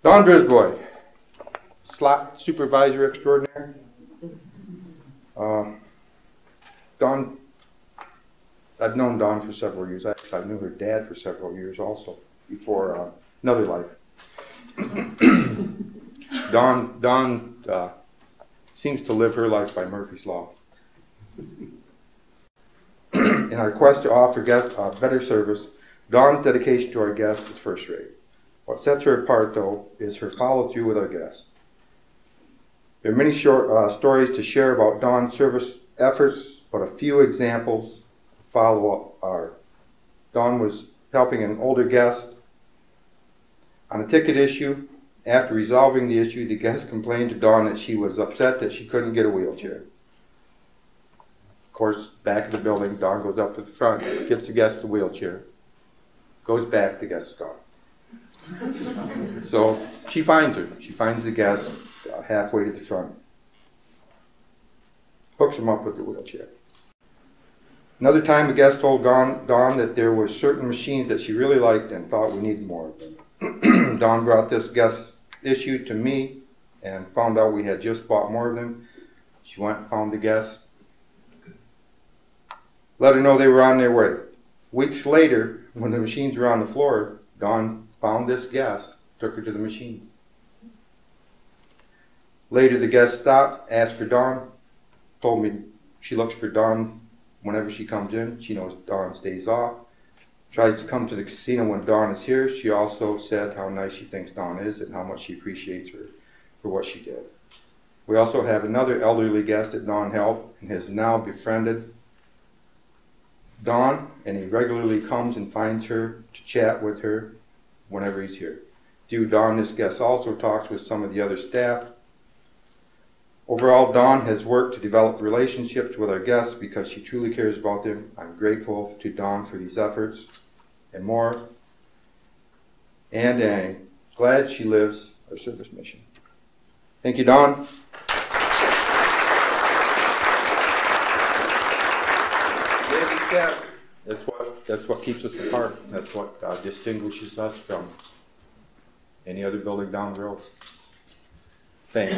Don Brisboy, slot supervisor extraordinaire. Don, I've known Don for several years. Actually, I knew her dad for several years also, before another life. Don seems to live her life by Murphy's Law. In our quest to offer guests better service, Dawn's dedication to our guests is first rate. What sets her apart, though, is her follow-through with our guests. There are many short stories to share about Dawn's service efforts, but a few examples follow-up are: Dawn was helping an older guest on a ticket issue. After resolving the issue, the guest complained to Dawn that she was upset that she couldn't get a wheelchair. Of course, back in the building, Dawn goes up to the front, gets the guest a wheelchair, goes back, the guest's gone. So she finds her. She finds the guest halfway to the front, hooks him up with the wheelchair. Another time, a guest told Dawn that there were certain machines that she really liked and thought we needed more of them. Dawn brought this guest issue to me and found out we had just bought more of them. She went and found the guest, let her know they were on their way. Weeks later, when the machines were on the floor, Dawn found this guest, took her to the machine. Later, the guest stopped, asked for Dawn, told me she looks for Dawn whenever she comes in. She knows Dawn stays off, tries to come to the casino when Dawn is here. She also said how nice she thinks Dawn is and how much she appreciates her for what she did. We also have another elderly guest that Dawn helped and has now befriended Dawn, and he regularly comes and finds her to chat with her whenever he's here. Through Dawn, this guest also talks with some of the other staff. Overall, Dawn has worked to develop relationships with our guests because she truly cares about them. I'm grateful to Dawn for these efforts and more, and I'm glad she lives our service mission. Thank you, Dawn. That's what keeps us apart. That's what distinguishes us from any other building down the road. Thanks.